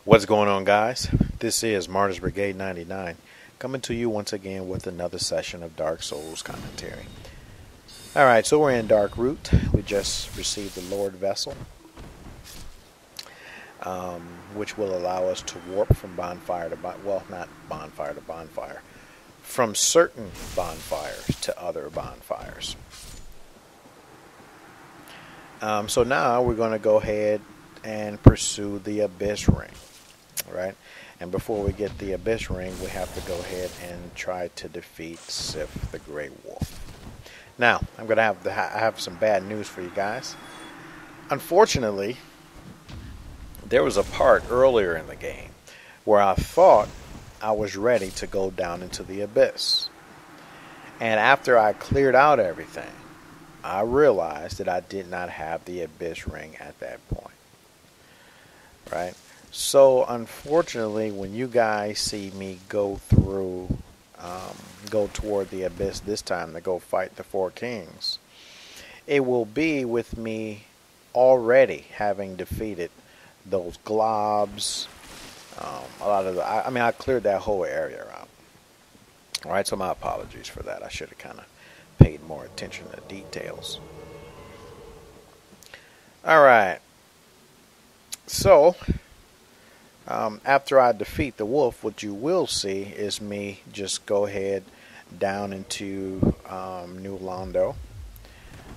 What's going on, guys? This is Martyrs Brigade 99 coming to you once again with another session of Dark Souls commentary. Alright, so we're in Darkroot. We just received the Lord Vessel, which will allow us to warp from bonfire to bonfire. Well, not bonfire to bonfire. From certain bonfires to other bonfires. So now we're going to go ahead and pursue the Abyss Ring. Right, and before we get the Abyss Ring, we have to go ahead and try to defeat Sif the Great Wolf. Now, I'm gonna have some bad news for you guys. Unfortunately, there was a part earlier in the game where I thought I was ready to go down into the abyss, and after I cleared out everything, I realized that I did not have the Abyss Ring at that point. Right. So, unfortunately, when you guys see me go toward the abyss this time to go fight the Four Kings, it will be with me already having defeated those globs. A lot of I cleared that whole area out. All right, so my apologies for that. I should have kind of paid more attention to the details. All right, so. After I defeat the wolf, what you will see is me just go ahead down into New Londo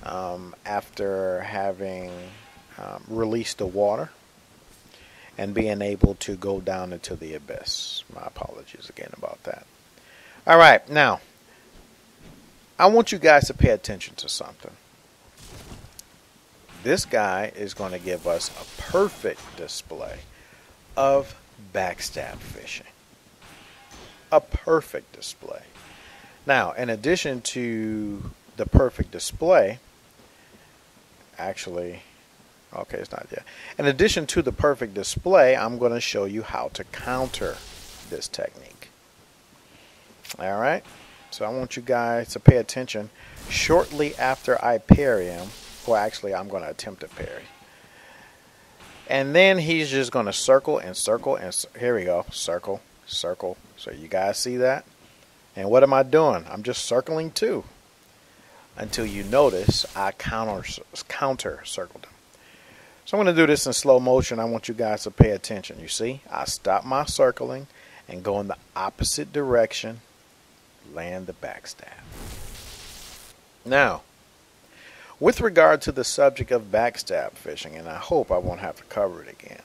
after having released the water and being able to go down into the abyss. My apologies again about that. Alright, now I want you guys to pay attention to something. This guy is going to give us a perfect display of backstab fishing. A perfect display. Now, in addition to the perfect display, actually, okay, it's not yet. In addition to the perfect display, I'm going to show you how to counter this technique. All right? So I want you guys to pay attention. Shortly after I parry him, well, actually, I'm going to attempt to parry. And then he's just going to circle and circle and here we go. Circle, circle. So you guys see that? And what am I doing? I'm just circling too. Until you notice I counter circled him. So I'm going to do this in slow motion. I want you guys to pay attention. You see? I stop my circling and go in the opposite direction. Land the backstab. Now, with regard to the subject of backstab fishing, and I hope I won't have to cover it again,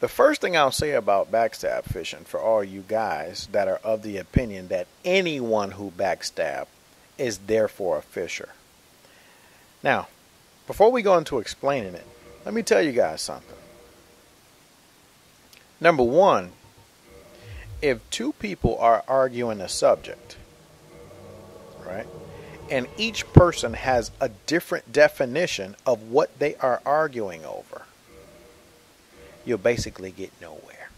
the first thing I'll say about backstab fishing for all you guys that are of the opinion that anyone who backstab is therefore a fisher. Now, before we go into explaining it, let me tell you guys something. Number one, if two people are arguing a subject, right, and each person has a different definition of what they are arguing over, you'll basically get nowhere.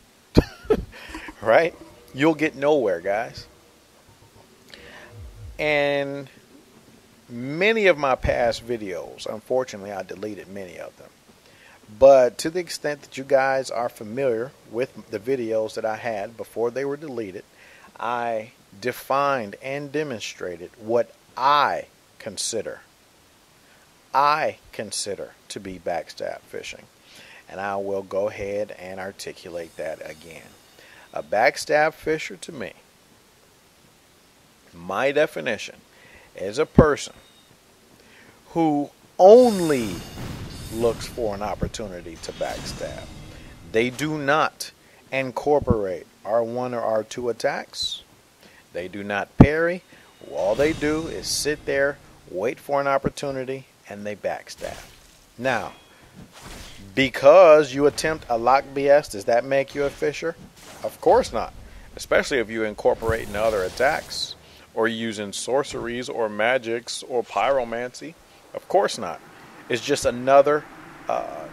Right? You'll get nowhere, guys. And many of my past videos, unfortunately, I deleted many of them. But to the extent that you guys are familiar with the videos that I had before they were deleted, I defined and demonstrated what I consider to be backstab fishing. And I will go ahead and articulate that again. A backstab fisher to me, my definition, is a person who only looks for an opportunity to backstab. They do not incorporate R1 or R2 attacks. They do not parry. All they do is sit there, wait for an opportunity, and they backstab. Now, because you attempt a lock BS, does that make you a fisher? Of course not. Especially if you incorporate in other attacks, or using sorceries, or magics, or pyromancy. Of course not. It's just another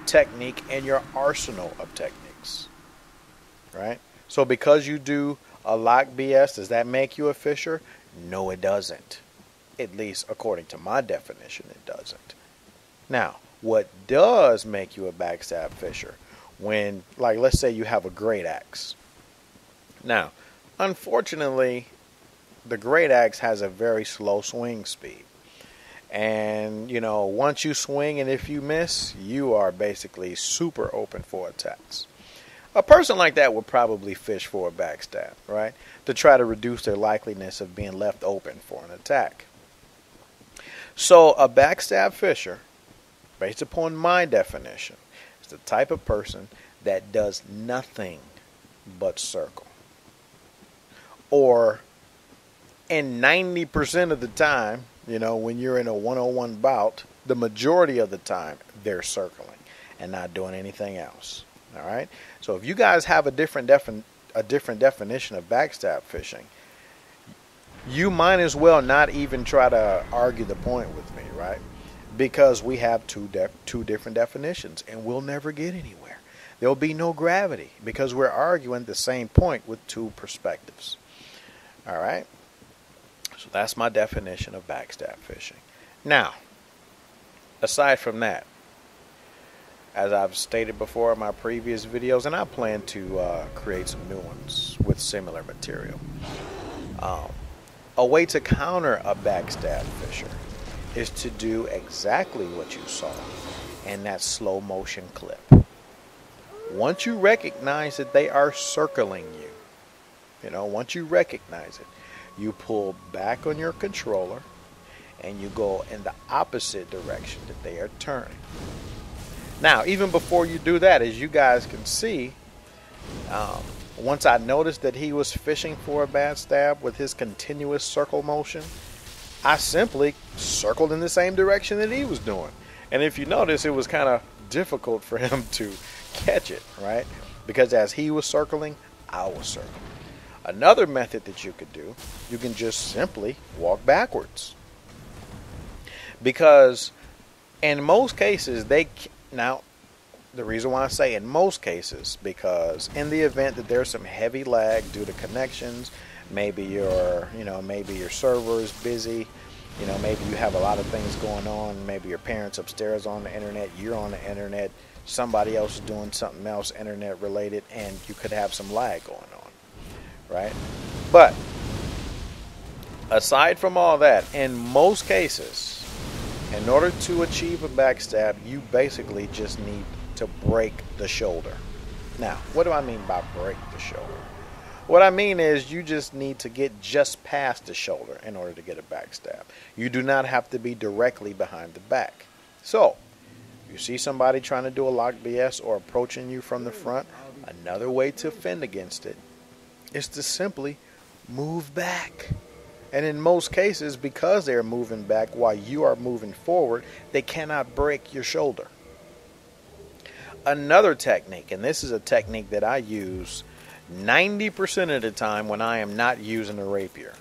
technique in your arsenal of techniques. Right? So because you do a lock BS, does that make you a fisher? No, it doesn't. At least according to my definition, it doesn't. Now, what does make you a backstab fisher? when, like, let's say you have a great axe. Now, unfortunately, the great axe has a very slow swing speed. And, you know, once you swing and if you miss, you are basically super open for attacks. A person like that would probably fish for a backstab, right? To try to reduce their likeliness of being left open for an attack. So a backstab fisher, based upon my definition, is the type of person that does nothing but circle. Or in 90% of the time, you know, when you're in a one-on-one bout, the majority of the time they're circling and not doing anything else. All right. So if you guys have a different definition of backstab fishing, you might as well not even try to argue the point with me, right? Because we have two different definitions, and we'll never get anywhere. There'll be no gravity because we're arguing the same point with two perspectives. All right. So that's my definition of backstab fishing. Now, aside from that, as I've stated before in my previous videos, and I plan to create some new ones with similar material, a way to counter a backstab fisher is to do exactly what you saw in that slow motion clip. Once you recognize that they are circling you, you know, once you recognize it, you pull back on your controller and you go in the opposite direction that they are turning. Now, even before you do that, as you guys can see, once I noticed that he was fishing for a backstab with his continuous circle motion, I simply circled in the same direction that he was doing. And if you notice, it was kind of difficult for him to catch it, right? Because as he was circling, I was circling. Another method that you could do, you can just simply walk backwards. Because in most cases, now, the reason why I say in most cases, because in the event that there's some heavy lag due to connections, maybe your server is busy, you know, maybe you have a lot of things going on, maybe your parents upstairs on the internet, you're on the internet, somebody else is doing something else internet related, and you could have some lag going on, right? But aside from all that, in most cases, in order to achieve a backstab, you basically just need to break the shoulder. Now, what do I mean by break the shoulder? What I mean is you just need to get just past the shoulder in order to get a backstab. You do not have to be directly behind the back. So, you see somebody trying to do a lock BS or approaching you from the front, another way to fend against it is to simply move back. And in most cases, because they're moving back while you are moving forward, they cannot break your shoulder. Another technique, and this is a technique that I use 90% of the time when I am not using a rapier,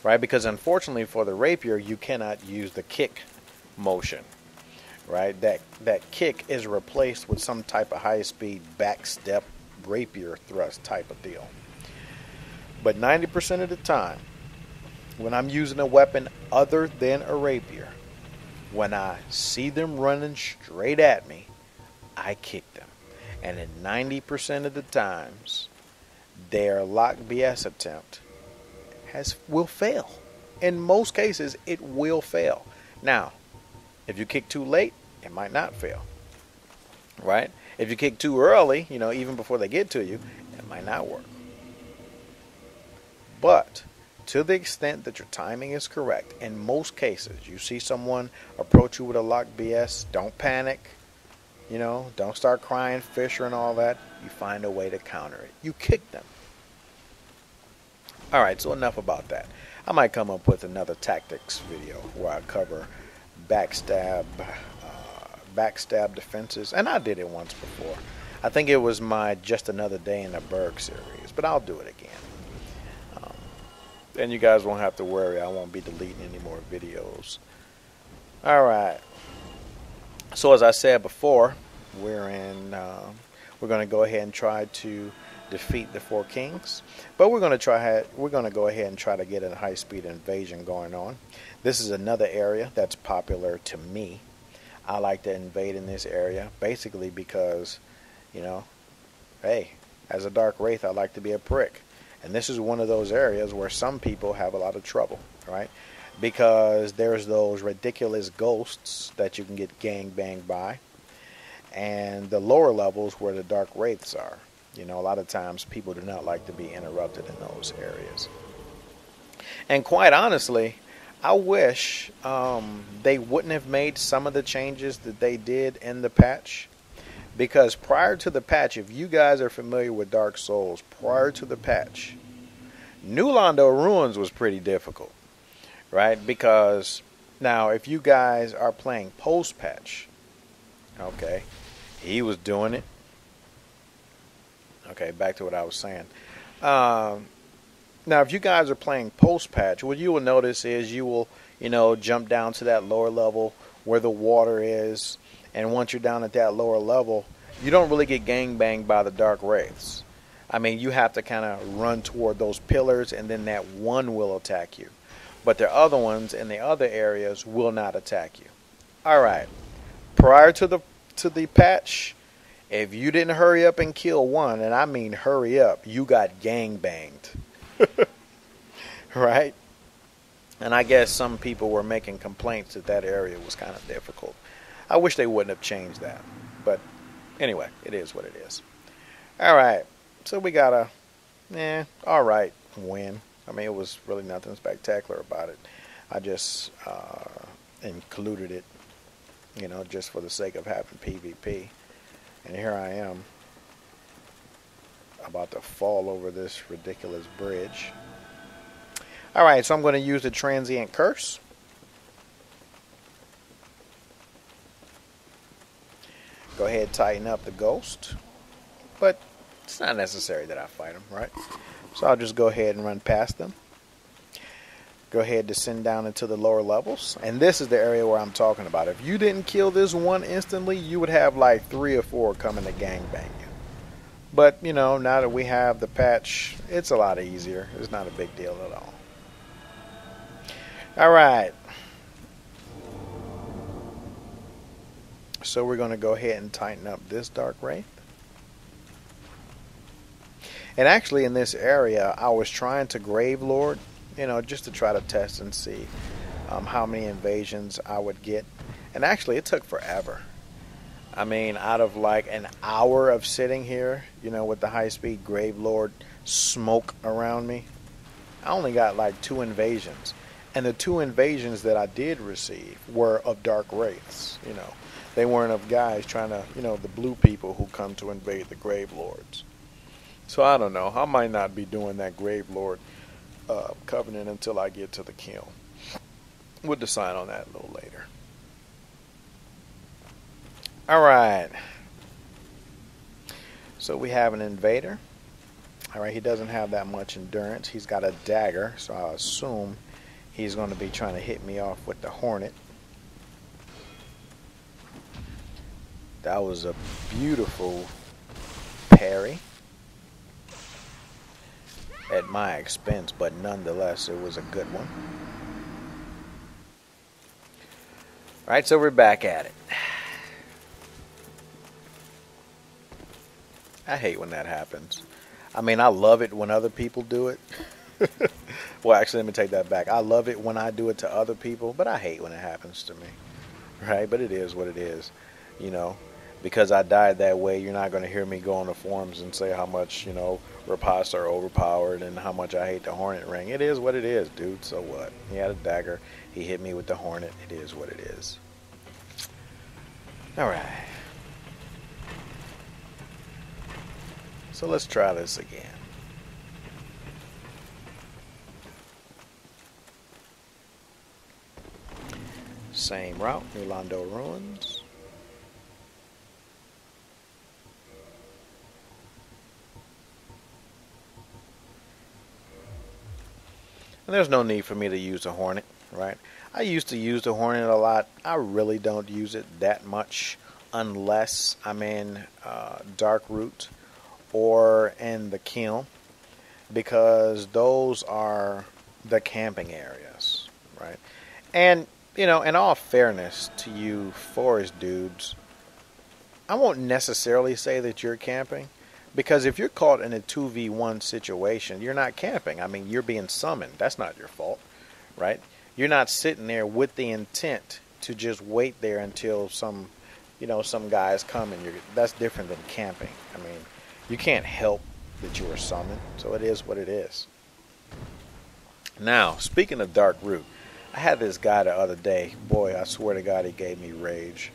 right? Because unfortunately for the rapier, you cannot use the kick motion, right? That kick is replaced with some type of high-speed backstep rapier thrust type of deal. But 90% of the time, when I'm using a weapon other than a rapier, when I see them running straight at me, I kick them. And in 90% of the times, their lock BS attempt will fail. In most cases, it will fail. Now, if you kick too late, it might not fail, right? If you kick too early, you know, even before they get to you, it might not work. But to the extent that your timing is correct, in most cases, you see someone approach you with a lock BS, don't panic, you know, don't start crying, fisher and all that. You find a way to counter it. You kick them. All right, so enough about that. I might come up with another tactics video where I cover backstab defenses, and I did it once before. I think it was my Just Another Day in the Berg series, but I'll do it again. And you guys won't have to worry. I won't be deleting any more videos. All right. So as I said before, we're going to go ahead and try to defeat the 4 kings, but we're going to go ahead and try to get a high-speed invasion going on. This is another area that's popular to me. I like to invade in this area basically because You know, hey, as a Dark Wraith, I like to be a prick. And this is one of those areas where some people have a lot of trouble, right? Because there's those ridiculous ghosts that you can get gangbanged by, and the lower levels where the Dark Wraiths are. You know, a lot of times people do not like to be interrupted in those areas. And quite honestly, I wish they wouldn't have made some of the changes that they did in the patch. Because prior to the patch, if you guys are familiar with Dark Souls, prior to the patch, New Londo Ruins was pretty difficult, right? Because now, if you guys are playing post-patch, okay, he was doing it. Okay, back to what I was saying. Now, if you guys are playing post-patch, what you will notice is you will, jump down to that lower level where the water is. And once you're down at that lower level, you don't really get gangbanged by the Dark Wraiths. I mean, you have to kind of run toward those pillars, and then that one will attack you. But the other ones in the other areas will not attack you. All right. Prior to the patch, if you didn't hurry up and kill one, and I mean hurry up, you got gangbanged. Right? And I guess some people were making complaints that area was kind of difficult. I wish they wouldn't have changed that. But anyway, it is what it is. All right. So we got a, all right win. I mean, it was really nothing spectacular about it. I just included it, just for the sake of having PvP. And here I am, about to fall over this ridiculous bridge. All right, so I'm going to use the transient curse. Go ahead, tighten up the ghost. But it's not necessary that I fight him, right? So I'll just go ahead and run past them. Go ahead, descend down into the lower levels. And this is the area where I'm talking about. If you didn't kill this one instantly, you would have like 3 or 4 coming to gangbang you. But, now that we have the patch, it's a lot easier. It's not a big deal at all. All right. So we're going to go ahead and tighten up this Dark Wraith. And actually in this area, I was trying to Grave Lord, just to try to test and see how many invasions I would get. And actually it took forever. I mean, out of like an hour of sitting here, with the high-speed Grave Lord smoke around me, I only got like 2 invasions. And the 2 invasions that I did receive were of Dark Wraiths, They weren't of guys trying to, the blue people who come to invade the Grave Lords. So I don't know. I might not be doing that Grave Lord covenant until I get to the kiln. We'll decide on that a little later. All right. So we have an invader. All right, he doesn't have that much endurance. He's got a dagger, so I assume he's going to be trying to hit me off with the hornet. That was a beautiful parry. At my expense, but nonetheless, it was a good one. Alright, so we're back at it. I hate when that happens. I mean, I love it when other people do it. Well, actually, let me take that back. I love it when I do it to other people, but I hate when it happens to me. Right? But it is what it is. Because I died that way, you're not going to hear me go on the forums and say how much, riposts are overpowered and how much I hate the hornet ring. It is what it is, dude. So what? He had a dagger. He hit me with the hornet. It is what it is. Alright. So let's try this again. Same route, New Londo Ruins. And there's no need for me to use the hornet, right? I used to use the hornet a lot. I really don't use it that much unless I'm in Darkroot or in the kiln, because those are the camping areas, right? And, in all fairness to you forest dudes, I won't necessarily say that you're camping, because if you're caught in a 2v1 situation, you're not camping. I mean, you're being summoned. That's not your fault, right? You're not sitting there with the intent to just wait there until some guys come, and that's different than camping. I mean, you can't help that you were summoned, so it is what it is. Now, speaking of Darkroot, I had this guy the other day. Boy, I swear to God, he gave me rage.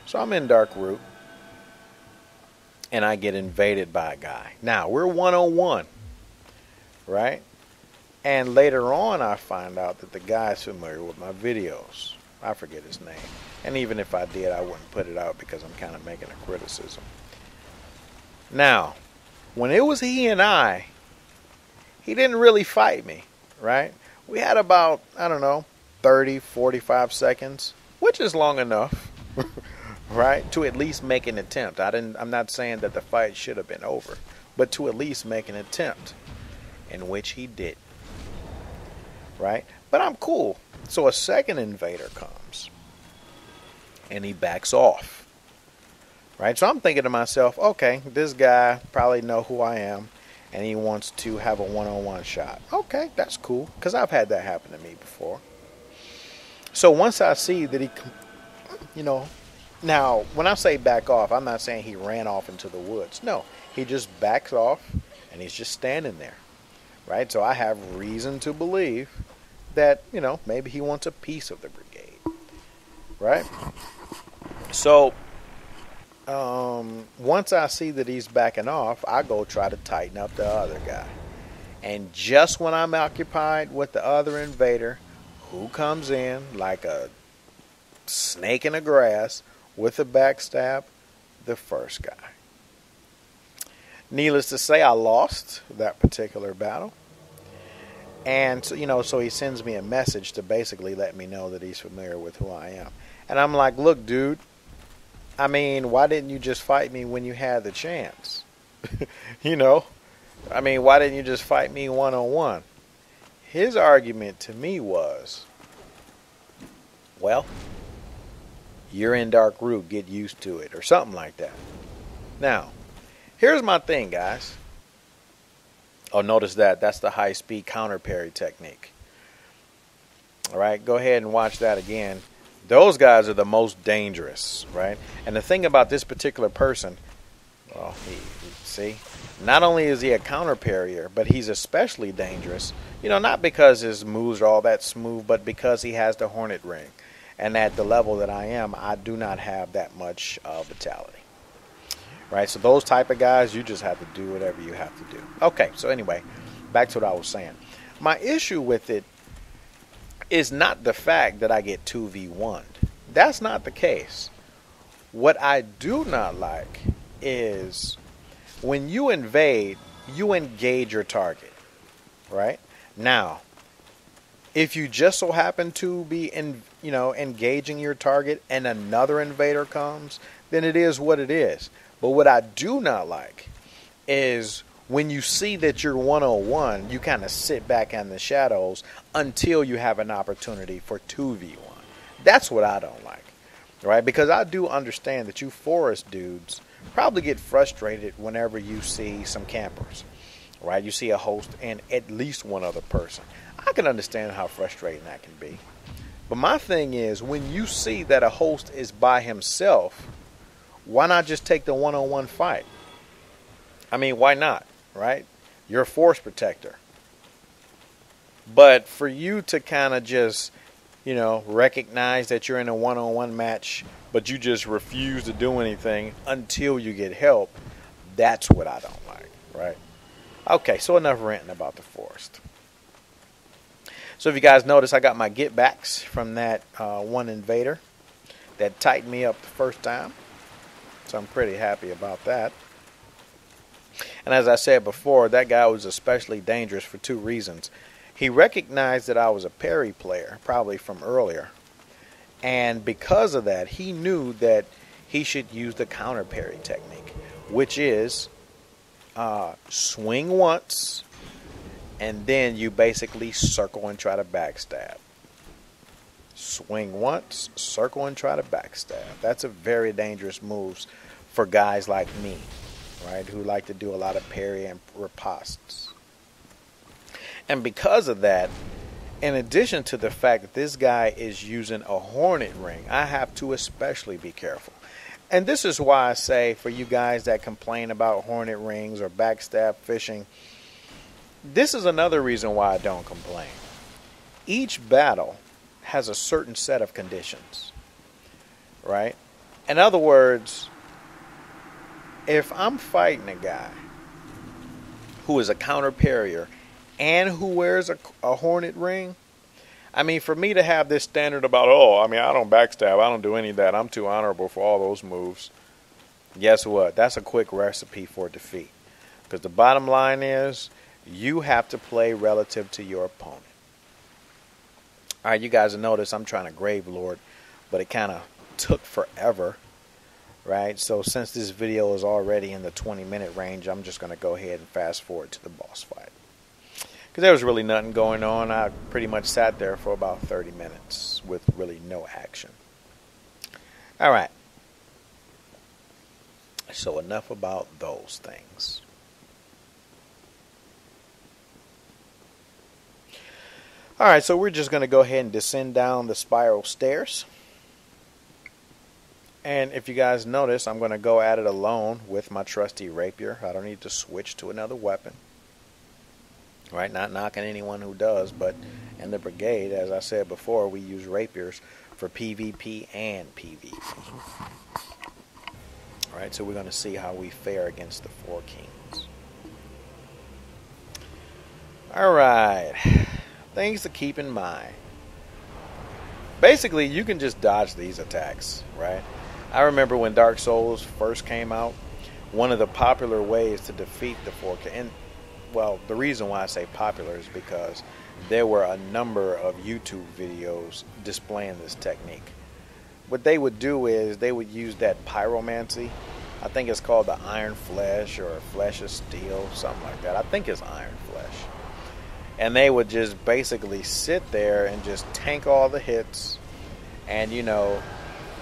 So I'm in Darkroot, and I get invaded by a guy. Now, we're 1-on-1, right? And later on, I find out that the guy's familiar with my videos. I forget his name. And even if I did, I wouldn't put it out because I'm kind of making a criticism. Now, when it was he and I, he didn't really fight me, right? We had about, I don't know, 30, 45 seconds, which is long enough, right, to at least make an attempt. I'm not saying that the fight should have been over, but to at least make an attempt, in which he did, right? But I'm cool. So a second invader comes, and he backs off, right? So I'm thinking to myself, okay, this guy probably know who I am, and he wants to have a one-on-one shot. Okay, that's cool, because I've had that happen to me before. So once I see that he, now when I say back off, I'm not saying he ran off into the woods. No, he just backs off, and he's just standing there, right? So I have reason to believe that, maybe he wants a piece of the brigade, right? So once I see that he's backing off, I go try to tighten up the other guy. And just when I'm occupied with the other invader, who comes in like a snake in the grass with a backstab? The first guy. Needless to say, I lost that particular battle. And so he sends me a message to basically let me know that he's familiar with who I am. And I'm like, look, dude, I mean, why didn't you just fight me when you had the chance? I mean, why didn't you just fight me one-on-one? His argument to me was, well, you're in Darkroot, get used to it, or something like that. Now, here's my thing, guys. Oh, notice that. That's the high-speed counter parry technique. All right, go ahead and watch that again. Those guys are the most dangerous, right? And the thing about this particular person, well, see, not only is he a counter parrier, but he's especially dangerous. Not because his moves are all that smooth, but because he has the Hornet Ring. And at the level that I am, I do not have that much vitality. Right, so those type of guys, you just have to do whatever you have to do. Okay, so anyway, back to what I was saying. My issue with it is not the fact that I get 2v1'd. That's not the case. What I do not like is when you invade, you engage your target, right? Now, if you just so happen to be engaging your target and another invader comes, then it is what it is. But what I do not like is when you see that you're 1-on-1, you kind of sit back in the shadows until you have an opportunity for 2v1. That's what I don't like, right? Because I do understand that you forest dudes probably get frustrated whenever you see some campers, right? You see a host and at least one other person. I can understand how frustrating that can be. But my thing is, when you see that a host is by himself, why not just take the one-on-one fight? I mean, why not, right? You're a force protector. But for you to kind of just, recognize that you're in a one-on-one match, but you just refuse to do anything until you get help, that's what I don't like, right? Okay, so enough ranting about the forest. So if you guys notice, I got my get backs from that one invader that tightened me up the first time. So I'm pretty happy about that. And as I said before, that guy was especially dangerous for two reasons. He recognized that I was a parry player, probably from earlier. And because of that, he knew that he should use the counter parry technique, which is swing once, and then you basically circle and try to backstab. Swing once, circle and try to backstab. That's a very dangerous move for guys like me, right, who like to do a lot of parry and ripostes. And because of that, in addition to the fact that this guy is using a hornet ring, I have to especially be careful. And this is why I say, for you guys that complain about hornet rings or backstab fishing, this is another reason why I don't complain. Each battle has a certain set of conditions, right? In other words, if I'm fighting a guy who is a counter parrier and who wears a hornet ring, I mean, for me to have this standard about, oh, I mean, I don't backstab, I don't do any of that, I'm too honorable for all those moves, guess what? That's a quick recipe for defeat. Because the bottom line is, you have to play relative to your opponent. All right, you guys will notice I'm trying to Grave Lord, but it kind of took forever, right? So since this video is already in the 20-minute range, I'm just going to go ahead and fast forward to the boss fight. Because there was really nothing going on. I pretty much sat there for about 30 minutes with really no action. All right. So enough about those things. All right, so we're just going to go ahead and descend down the spiral stairs. And if you guys notice, I'm going to go at it alone with my trusty rapier. I don't need to switch to another weapon. Right, not knocking anyone who does, but in the brigade, as I said before, we use rapiers for PvP and PvP. All right, so we're going to see how we fare against the Four Kings. All right, things to keep in mind. Basically, you can just dodge these attacks, right? I remember when Dark Souls first came out, one of the popular ways to defeat the Four Kings, and well, the reason why I say popular is because there were a number of YouTube videos displaying this technique. What they would do is they would use that pyromancy. I think it's called the Iron Flesh or Flesh of Steel, something like that. I think it's Iron Flesh. And they would just basically sit there and just tank all the hits and, you know,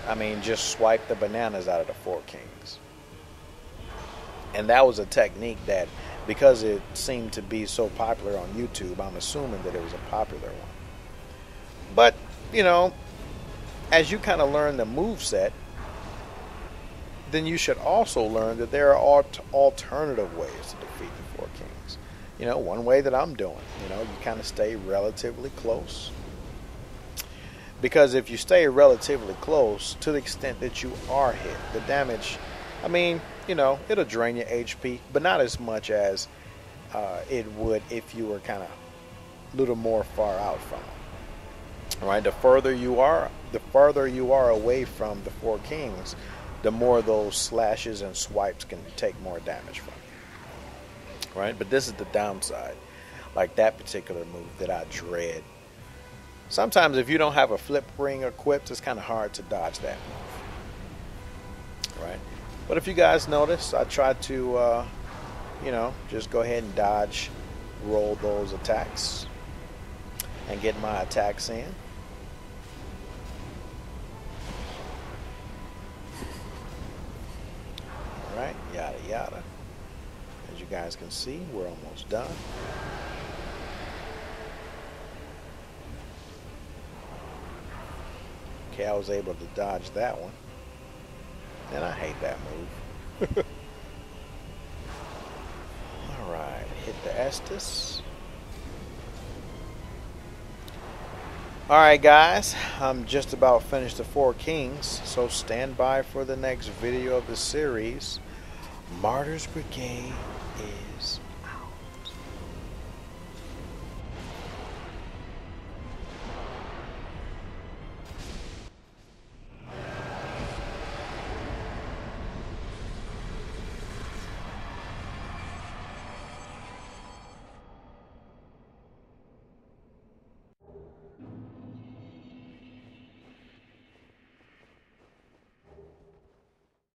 I mean, just swipe the bananas out of the Four Kings. And that was a technique that, because it seemed to be so popular on YouTube, I'm assuming that it was a popular one. But, you know, as you kind of learn the moveset, then you should also learn that there are alternative ways to defeat the Four Kings. You know, one way that I'm doing, you know, you kind of stay relatively close. Because if you stay relatively close, to the extent that you are hit, the damage, I mean, you know, it'll drain your HP, but not as much as it would if you were kind of a little more far out from them. All right, the further you are away from the Four Kings, the more those slashes and swipes can take more damage from you. Right, but this is the downside. Like that particular move that I dread. Sometimes if you don't have a flip ring equipped, it's kind of hard to dodge that move. Right. But if you guys notice, I try to, you know, just go ahead and dodge, roll those attacks, and get my attacks in. All right, yada yada. As you guys can see, we're almost done. Okay, I was able to dodge that one. And I hate that move. Alright, hit the Estus. Alright guys, I'm just about finished the Four Kings, so stand by for the next video of the series. Martyr's Brigade is